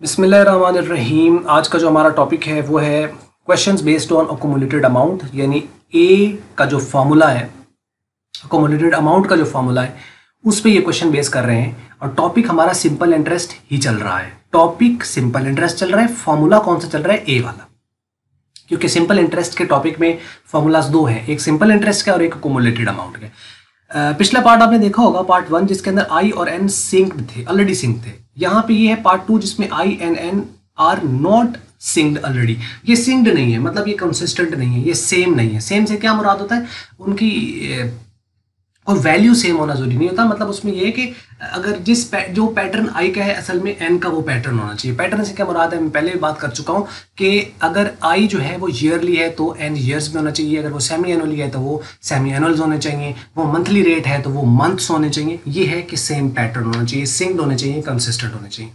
बिस्मिल्लाहिर्रहमानिर्रहीम। आज का जो हमारा टॉपिक है वो है questions based on accumulated amount, यानी ए का जो फॉर्मूला है, अकोमोलेटेड अमाउंट का जो फॉर्मूला है उस पे ये क्वेश्चन बेस कर रहे हैं। और टॉपिक हमारा सिंपल इंटरेस्ट ही चल रहा है। टॉपिक सिंपल इंटरेस्ट चल रहा है, फॉर्मूला कौन सा चल रहा है? ए वाला। क्योंकि सिंपल इंटरेस्ट के टॉपिक में फॉर्मूलाज दो हैं, एक सिंपल इंटरेस्ट का और एक अकोमोलेटेड अमाउंट के। पिछला पार्ट आपने देखा होगा, पार्ट 1, जिसके अंदर आई और एन सिंक्ड थे, ऑलरेडी सिंक थे। यहाँ पे ये है पार्ट 2 जिसमें I and N are not synced already. ये सिंक्ड नहीं है, मतलब ये कंसिस्टेंट नहीं है, ये सेम नहीं है। सेम से क्या मुराद होता है? उनकी और वैल्यू सेम होना जरूरी नहीं होता। मतलब उसमें ये है कि अगर जो पैटर्न आई का है, असल में एन का वो पैटर्न होना चाहिए। पैटर्न से क्या मुराद है, मैं पहले भी बात कर चुका हूँ कि अगर आई जो है वो ईयरली है तो एन ईयर्स में होना चाहिए, अगर वो सेमी एनुअली है तो वो सेमी एनुअल्स होने चाहिए, वो मंथली रेट है तो वो मंथ्स होने चाहिए। ये है कि सेम पैटर्न होना चाहिए, सिंक्ड होने चाहिए, कंसिस्टेंट होने चाहिए।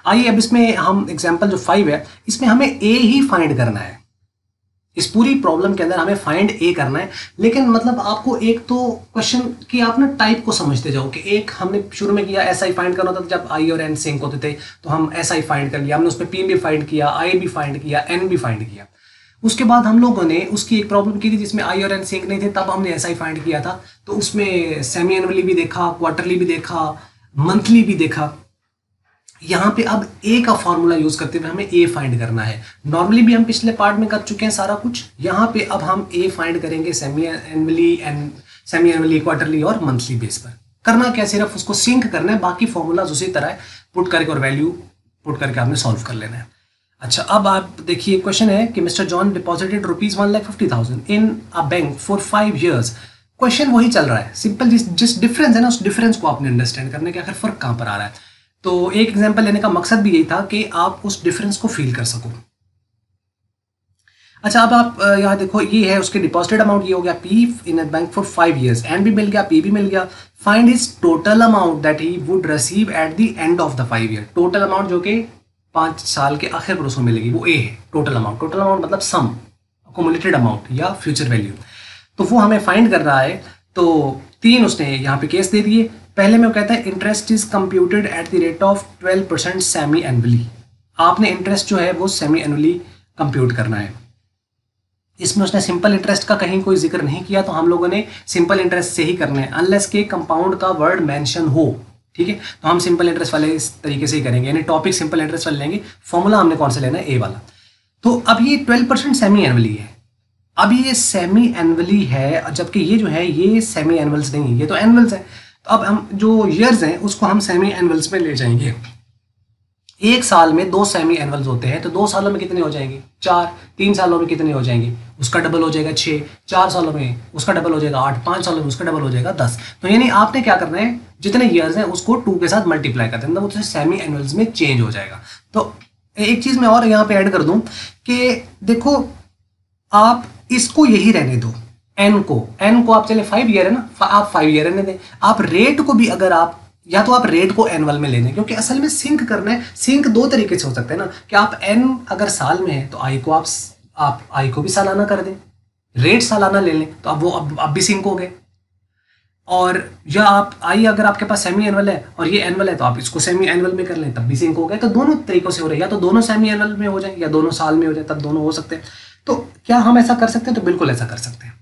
आइए अब इसमें हम एग्जाम्पल जो 5 है, इसमें हमें ए ही फाइंड करना है। इस पूरी प्रॉब्लम के अंदर हमें फाइंड ए करना है। लेकिन मतलब आपको एक तो क्वेश्चन की आप ना टाइप को समझते जाओ कि एक हमने शुरू में किया एस आई फाइंड करना था, जब आई और एन सिंक होते थे तो हम एस आई फाइंड कर लिया, हमने उसमें पी भी फाइंड किया, आई भी फाइंड किया, एन भी फाइंड किया। उसके बाद हम लोगों ने उसकी एक प्रॉब्लम की थी जिसमें आई और एन सिंक नहीं थे, तब हमने एस आई फाइंड किया था। तो उसमें सेमी एनुअली भी देखा, क्वार्टरली भी देखा, मंथली भी देखा। यहाँ पे अब ए का फॉर्मूला यूज करते हुए हमें ए फाइंड करना है। नॉर्मली भी हम पिछले पार्ट में कर चुके हैं सारा कुछ। यहाँ पे अब हम ए फाइंड करेंगे सेमी एनुअली, क्वार्टरली और मंथली बेस पर। करना क्या, सिर्फ उसको सिंक करना है, बाकी फॉर्मूलाज उसी तरह पुट करके और वैल्यू पुट करके आपने सॉल्व कर लेना है। अच्छा, अब आप देखिए क्वेश्चन है कि mister John deposited ₹1,50,000 in a bank for 5 years। Question वही चल रहा है, सिंपल जिस डिफरेंस है ना, उस डिफरेंस को आपने अंडरस्टैंड करने के आखिर फर्क कहाँ पर आ रहा है। तो एक एग्जांपल लेने का मकसद भी यही था कि आप उस डिफरेंस को फील कर सको। अच्छा, अब आप यहाँ देखो, ये है उसके डिपॉजिटेड अमाउंट, ये हो गया P in a bank for 5 years। N भी मिल गया, पी भी मिल गया। Find his total amount that he would receive at the end of the 5 year। Total amount जो कि 5 साल के आखिर पर उसको मिलेगी, वो ए है टोटल अमाउंट। टोटल अमाउंट मतलब सम, अकोमोलेटेड अमाउंट या फ्यूचर वैल्यू। तो वो हमें फाइंड कर रहा है। तो 3 उसने यहाँ पे केस दे दिए। पहले में वो कहता है interest is computed at the rate of 12% semi annually. आपने इंटरेस्ट जो है वो सेमी एनुअली कंप्यूट करना है। इसमें उसने सिंपल इंटरेस्ट का कहीं कोई जिक्र नहीं किया, तो हम लोगों ने सिंपल इंटरेस्ट से ही करना है, अनलेस के कंपाउंड का वर्ड मेंशन हो। ठीक है, तो हम सिंपल इंटरेस्ट वाले इस तरीके से ही करेंगे, यानी टॉपिक सिंपल इंटरेस्ट वाले लेंगे। फॉर्मूला हमने कौन सा लेना है? ए वाला। तो अब ये 12% सेमी एनुअली है। अब ये सेमी एनुअली है, जबकि ये जो है ये सेमी एनुअल्स नहीं है, ये तो एनुअल्स है। तो अब हम जो ईयर्स हैं उसको हम सेमी एनुअल्स में ले जाएंगे। एक साल में 2 सेमी एनुअल्स होते हैं, तो 2 सालों में कितने हो जाएंगे? 4। 3 सालों में कितने हो जाएंगे? उसका डबल हो जाएगा 6। 4 सालों में उसका डबल हो जाएगा 8। 5 सालों में उसका डबल हो जाएगा 10। तो यानी आपने क्या करना है, जितने ईयर्स हैं उसको 2 के साथ मल्टीप्लाई कर देना, मतलब सेमी एनुअल्स में चेंज हो जाएगा। तो एक चीज मैं और यहाँ पे ऐड कर दूं कि देखो, आप इसको यही रहने दो, एन को आप चले 5 ईयर है ना, आप 5 ईयर रहने दें। आप रेट को भी अगर आप, या तो आप रेट को एनुअल में ले लें, क्योंकि असल में सिंक करना है। सिंक 2 तरीके से हो सकते हैं ना, कि आप एन अगर साल में है तो आई को आप आई को भी सालाना कर दें, रेट सालाना ले लें, तो अब वो अब भी सिंक हो गए। और या आप आई अगर आपके पास सेमी एनुअल है और ये एनुअल है तो आप इसको सेमी एनुअल में कर लें, तब भी सिंक हो गए। तो दोनों तरीकों से हो रहे हैं, या तो दोनों सेमी एनुअल में हो जाए या दोनों साल में हो जाए, तब दोनों हो सकते हैं। तो क्या हम ऐसा कर सकते हैं? तो बिल्कुल ऐसा कर सकते हैं।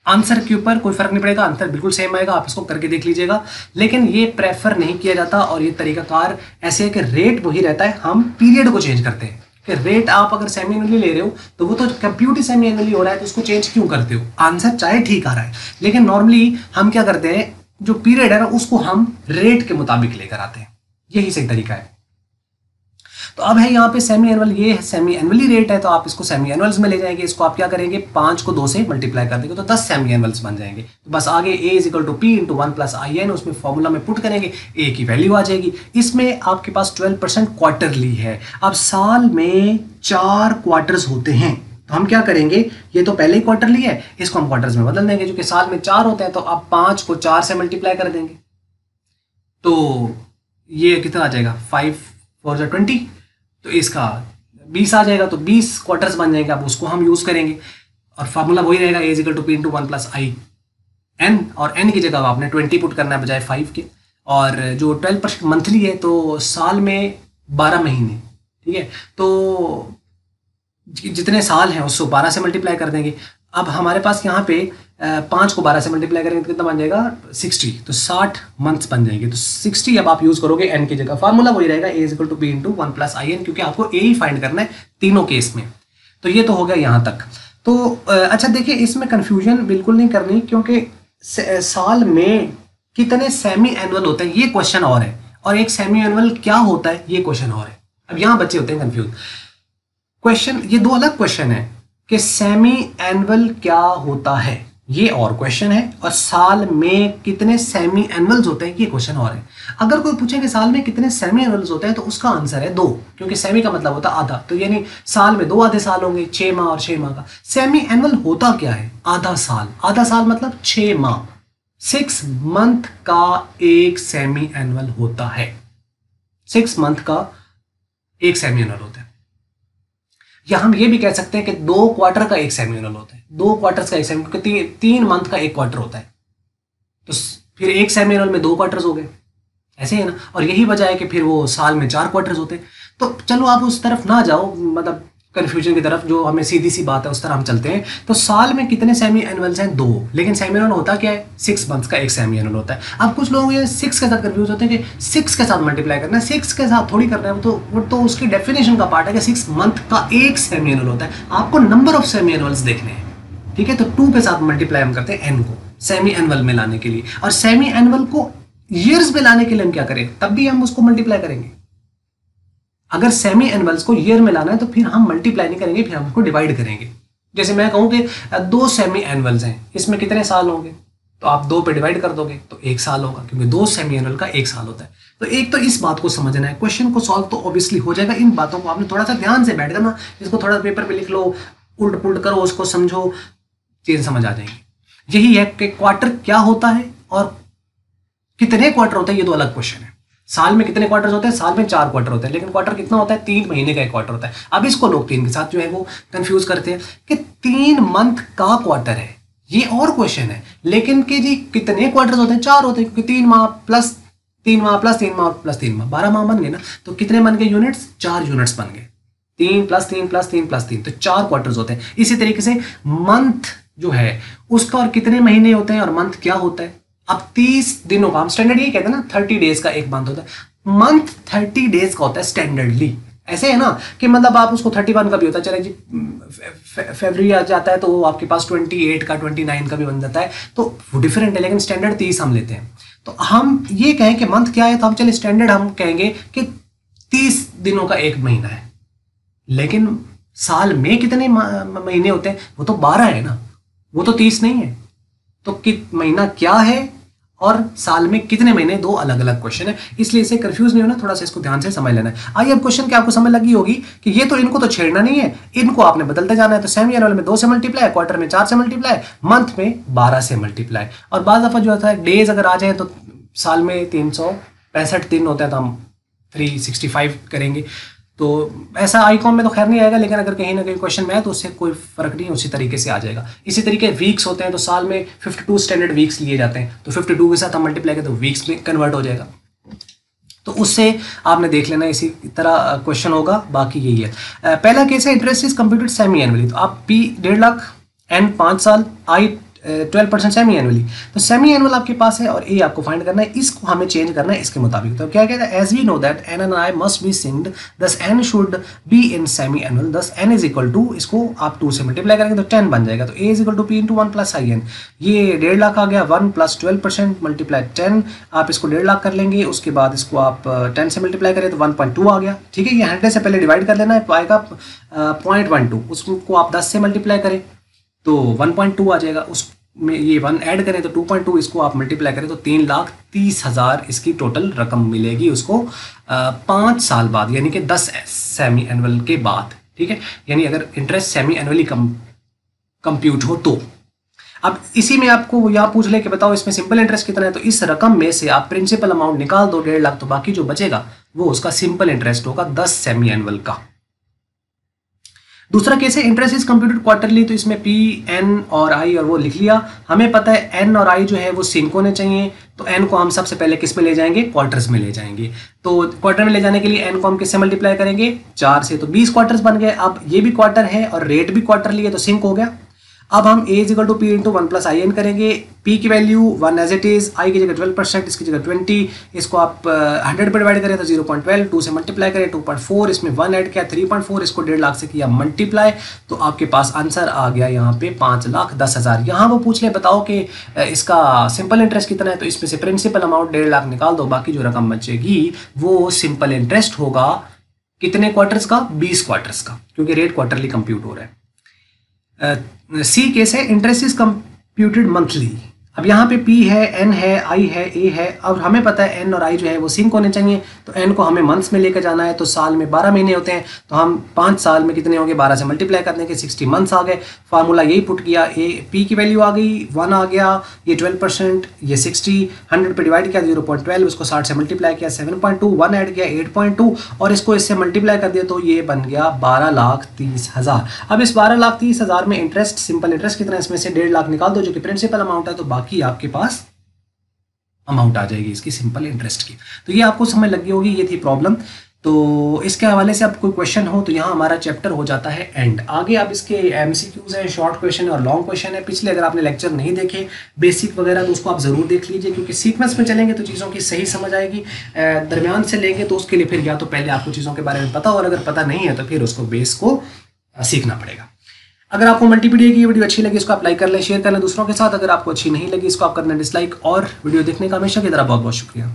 आंसर के ऊपर कोई फर्क नहीं पड़ेगा, आंसर बिल्कुल सेम आएगा, आप इसको करके देख लीजिएगा। लेकिन ये प्रेफर नहीं किया जाता, और ये तरीकाकार ऐसे है कि रेट वही रहता है, हम पीरियड को चेंज करते हैं। कि रेट आप अगर सेमी एनुअली ले रहे हो तो वो तो कंप्यूट ही सेमी एनुअली हो रहा है, तो उसको चेंज क्यों करते हो? आंसर चाहे ठीक आ रहा है, लेकिन नॉर्मली हम क्या करते हैं, जो पीरियड है ना उसको हम रेट के मुताबिक लेकर आते हैं। यही सही तरीका है। तो अब है यहाँ पे सेमी एनुअल, ये सेमी एनुअली रेट है, तो आप इसको सेमी एनुअल्स में ले जाएंगे। इसको आप क्या करेंगे, 5 को 2 से मल्टीप्लाई कर देंगे तो 10 सेमी एनुअल्स बन जाएंगे। तो बस आगे A = P × 1 + IN, उसमें फॉर्मूला में पुट करेंगे, A की वैल्यू आ जाएगी। इसमें आपके पास 12% क्वार्टरली है। अब साल में 4 क्वार्टर्स होते हैं, तो हम क्या करेंगे, ये तो पहले ही क्वार्टरली है, इसको हम क्वार्टर्स में बदल देंगे। जो कि साल में 4 होते हैं, तो आप 5 को 4 से मल्टीप्लाई कर देंगे, तो ये कितना आ जाएगा, 5 4 = 20, तो इसका 20 आ जाएगा। तो 20 क्वार्टर्स बन जाएंगे। अब उसको हम यूज करेंगे, और फार्मूला वही रहेगा, A = P × 1 + IN, और n की जगह आपने 20 पुट करना है बजाय 5 के। और जो 12% मंथली है, तो साल में 12 महीने, ठीक है, तो जितने साल हैं उसको 12 से मल्टीप्लाई कर देंगे। अब हमारे पास यहाँ पे 5 को 12 से मल्टीप्लाई करेंगे तो कितना बन जाएगा 60, तो 60 मंथ्स बन जाएंगे। तो 60 अब आप यूज करोगे एन की जगह, फार्मूला वही रहेगा A equal to B into 1 plus I N, क्योंकि आपको ए ही फाइंड करना है तीनों केस में। तो ये तो हो गया यहाँ तक। तो अच्छा देखिए, इसमें कंफ्यूजन बिल्कुल नहीं करनी, क्योंकि साल में कितने सेमी एनुअल होते हैं ये क्वेश्चन और है, और एक सेमी एनुअल क्या होता है ये क्वेश्चन और है। अब यहाँ बच्चे होते हैं कंफ्यूज। क्वेश्चन ये दो अलग क्वेश्चन है कि सेमी एनुअल क्या होता है ये और क्वेश्चन है, और साल में कितने सेमी एनुअल्स होते हैं ये क्वेश्चन और है। अगर कोई पूछे कि साल में कितने सेमी एनुअल्स होते हैं तो उसका आंसर है 2, क्योंकि सेमी का मतलब होता है आधा, तो यानी साल में 2 आधे साल होंगे, 6 माह और 6 माह का। सेमी एनुअल होता क्या है? आधा साल। आधा साल मतलब 6 माह, 6 मंथ का एक सेमी एनुअल होता है। 6 मंथ का एक सेमी एनुअल होता है। या हम ये भी कह सकते हैं कि 2 क्वार्टर का एक सेमी एनुअल होता है। 2 क्वार्टर्स का एक सेमी, क्योंकि 3 मंथ का एक क्वार्टर होता है, तो फिर एक सेमी एनुअल में 2 क्वार्टर्स हो गए, ऐसे है ना। और यही वजह है कि फिर वो साल में 4 क्वार्टर्स होते हैं। तो चलो आप उस तरफ ना जाओ, मतलब कंफ्यूजन की तरफ, जो हमें सीधी सी बात है उस तरह हम चलते हैं। तो साल में कितने सेमी एनुअल्स हैं? 2, लेकिन सेमी एनुअल होता क्या है? 6 मंथ का एक सेमी एनुअल होता है। अब कुछ लोग ये 6 के साथ कंफ्यूज होते हैं कि 6 के साथ मल्टीप्लाई करना है, 6 के साथ थोड़ी करना है, वो तो उसकी डेफिनेशन का पार्ट है कि 6 मंथ का एक सेमी एनुअल होता है। आपको नंबर ऑफ सेमी एनुअल्स देखने हैं, ठीक है। तो 2 के साथ मल्टीप्लाई हम करते हैं एन को सेमी एनुअल में लाने के लिए, और सेमी एनुअल को ईयर्स में लाने के लिए हम क्या करें? तब भी हम उसको मल्टीप्लाई करेंगे। अगर सेमी एनुअल्स को ईयर में लाना है तो फिर हम मल्टीप्लाई नहीं करेंगे, फिर हम उसको डिवाइड करेंगे। जैसे मैं कहूं कि 2 सेमी एनुअल्स हैं, इसमें कितने साल होंगे? तो आप 2 पे डिवाइड कर दोगे तो 1 साल होगा, क्योंकि 2 सेमी एनुअल का 1 साल होता है। तो एक तो इस बात को समझना है, क्वेश्चन को सॉल्व तो ऑब्वियसली हो जाएगा। इन बातों को आपने थोड़ा सा ध्यान से बैठ करना, इसको थोड़ा पेपर पे लिख लो, उल्ट पुल्ट करो, उसको समझो, चीज समझ आ जाएंगी। यही है कि क्वार्टर क्या होता है और कितने क्वार्टर होते हैं, ये दो अलग क्वेश्चन है। साल में कितने क्वार्टर्स होते हैं? साल में 4 क्वार्टर होते हैं, लेकिन क्वार्टर कितना होता है? 3 महीने का एक क्वार्टर होता है। अब इसको लोग 3 के साथ जो है वो कंफ्यूज करते हैं कि 3 मंथ का क्वार्टर है, ये और क्वेश्चन है। लेकिन कि जी कितने क्वार्टर्स होते हैं? 4 होते हैं, क्योंकि 3 माह प्लस 3 माह प्लस 3 माह प्लस 3 माह, 12 माह बन गए ना। तो कितने बन गए यूनिट्स? 4 यूनिट्स बन गए। 3 प्लस 3 प्लस 3 प्लस 3, तो 4 क्वार्टर्स होते हैं। इसी तरीके से मंथ जो है उसका और कितने महीने होते हैं और मंथ क्या होता है। अब 30 दिनों का हम स्टैंडर्ड ये कहते हैं ना, 30 डेज का एक मंथ होता है। मंथ 30 डेज का होता है स्टैंडर्डली। ऐसे है ना कि मतलब आप उसको 31 का भी होता है, चले जी फरवरी आ जाता है तो वो आपके पास 28 का 29 का भी बन जाता है, तो वो डिफरेंट है, लेकिन स्टैंडर्ड 30 हम लेते हैं। तो हम ये कहें कि मंथ क्या है, तो हम चले स्टैंडर्ड हम कहेंगे कि 30 दिनों का एक महीना है। लेकिन साल में कितने महीने होते हैं? वो तो 12 है ना, वो तो 30 नहीं है। तो महीना क्या है और साल में कितने महीने, दो अलग अलग क्वेश्चन है, इसलिए इसे कंफ्यूज नहीं होना, थोड़ा सा इसको ध्यान से समझ लेना है। आइए अब क्वेश्चन क्या आपको समझ लगी होगी कि ये तो इनको तो छेड़ना नहीं है, इनको आपने बदलते जाना है। तो सेमी एनुअल में 2 से मल्टीप्लाई, क्वार्टर में 4 से मल्टीप्लाई, मंथ में 12 से मल्टीप्लाई। और बाद दफा जो होता है डेज अगर आ जाए तो साल में 365 दिन होता है, तो हम 365 करेंगे। तो ऐसा आईकॉन में तो खैर नहीं आएगा, लेकिन अगर कहीं ना कहीं क्वेश्चन में है तो उससे कोई फर्क नहीं, उसी तरीके से आ जाएगा। इसी तरीके वीक्स होते हैं, तो साल में 52 स्टैंडर्ड वीक्स लिए जाते हैं, तो 52 के साथ हम मल्टीप्लाई करें तो वीक्स में कन्वर्ट हो जाएगा। तो उससे आपने देख लेना, इसी तरह क्वेश्चन होगा। बाकी यही है। पहला केस है interest is computed semi annually, तो आप P 1.5 लाख, N 5 साल, I 12% सेमी एनुअली। तो सेमी एनुअल आपके पास है और ए आपको फाइंड करना है, इसको हमें चेंज करना है इसके मुताबिक। तो क्या कहता है, as we know that n and i must be synced, thus n should be in semi annual, thus n is equal to, इसको आप 2 से मल्टीप्लाई करेंगे तो 10 बन जाएगा। तो a is equal to P into 1 plus I n, ये 1.5 लाख आ गया, 1 प्लस 12% मल्टीप्लाई 10, आप इसको 1.5 लाख कर लेंगे, उसके बाद इसको आप 10 से मल्टीप्लाई करें तो 1.2 आ गया। ठीक है, ये 100 से पहले डिवाइड कर लेना है, आएगा 0.12, उसको आप 10 से मल्टीप्लाई करें तो 1.2 आ जाएगा, उस में ये 1 ऐड करें तो 2.2, इसको आप मल्टीप्लाई करें तो 3,30,000 इसकी टोटल रकम मिलेगी उसको 5 साल बाद, यानी कि 10 सेमी एनुअल के बाद। ठीक है, यानी अगर इंटरेस्ट सेमी एनुअली कंप्यूट हो तो। अब इसी में आपको यहाँ पूछ ले कि बताओ इसमें सिंपल इंटरेस्ट कितना है, तो इस रकम में से आप प्रिंसिपल अमाउंट निकाल दो 1.5 लाख, तो बाकी जो बचेगा वो उसका सिंपल इंटरेस्ट होगा 10 सेमी एनुअल का। दूसरा केस है इंटरेस्ट इज कंप्यूटेड क्वार्टरली, तो इसमें पी एन और आई और वो लिख लिया। हमें पता है एन और आई जो है वो सिंक होने चाहिए, तो एन को हम सबसे पहले किस में ले जाएंगे, क्वार्टर्स में ले जाएंगे। तो क्वार्टर में ले जाने के लिए एन को हम किससे मल्टीप्लाई करेंगे, 4 से, तो 20 क्वार्टर्स बन गए। अब ये भी क्वार्टर है और रेट भी क्वार्टरली है, तो सिंक हो गया। अब हम a equal to P into 1 plus I N करेंगे। p की value 1 as it is, i की जगह 12%, इसकी जगह 20, इसको आप 100 पे डिवाइड करें तो 0.12, 2 से मल्टीप्लाई करें 2.4, इसमें 1 ऐड किया 3.4, इसको 1.5 लाख से किया मल्टीप्लाई, तो आपके पास आंसर आ गया यहाँ पे 5,10,000। यहाँ वो पूछ ले बताओ कि इसका सिंपल इंटरेस्ट कितना है, तो इसमें से प्रिंसिपल अमाउंट 1.5 लाख निकाल दो, बाकी जो रकम बचेगी वो सिंपल इंटरेस्ट होगा कितने क्वार्टर्स का, 20 क्वार्टर्स का, क्योंकि रेट क्वार्टरली कंप्यूट हो रहा है। सी केस है इंटरेस्ट इज कंप्यूटेड मंथली। अब यहाँ पे P है, N है, I है, A है। अब हमें पता है N और I जो है वो सिंक होने चाहिए, तो N को हमें मंथ्स में लेकर जाना है, तो साल में 12 महीने होते हैं, तो हम 5 साल में कितने होंगे, 12 से मल्टीप्लाई कर देंगे, 60 मंथ्स आ गए। फार्मूला यही पुट किया, P की वैल्यू आ गई 1 आ गया, ये 12%, ये 60, 100 पे डिवाइड किया 0.12, उसको 60 से मल्टीप्लाई किया 7.2, 1 ऐड किया 8.2, और इसको इससे मल्टीप्लाई कर दिया तो ये बन गया 12,30,000। अब इस 12,30,000 में इंटरेस्ट, सिंपल इंटरेस्ट कितना है, इसमें से 1.5 लाख निकाल दो जो कि प्रिंसिपल अमाउंट है, तो बाकी आपके पास अमाउंट आ जाएगी इसकी सिंपल इंटरेस्ट की। तो ये आपको समझ लग गई होगी, ये थी प्रॉब्लम। तो इसके हवाले से आप कोई क्वेश्चन हो तो यहाँ हमारा चैप्टर हो जाता है एंड। आगे आप इसके एमसीक्यूज हैं, शॉर्ट क्वेश्चन और लॉन्ग क्वेश्चन है। पिछले अगर आपने लेक्चर नहीं देखे बेसिक वगैरह तो उसको आप ज़रूर देख लीजिए, क्योंकि सीक्वेंस में चलेंगे तो चीज़ों की सही समझ आएगी। दरमियान से लेंगे तो उसके लिए फिर या तो पहले आपको चीज़ों के बारे में पता, और अगर पता नहीं है तो फिर उसको बेस को सीखना पड़ेगा। अगर आपको मल्टीपीडिया की वीडियो अच्छी लगी इसको आप लाइक कर लें, शेयर कर लें दूसरों के साथ। अगर आपको अच्छी नहीं लगी इसको आप करना डिसलाइक, और वीडियो देखने का हमेशा की तरह बहुत बहुत शुक्रिया।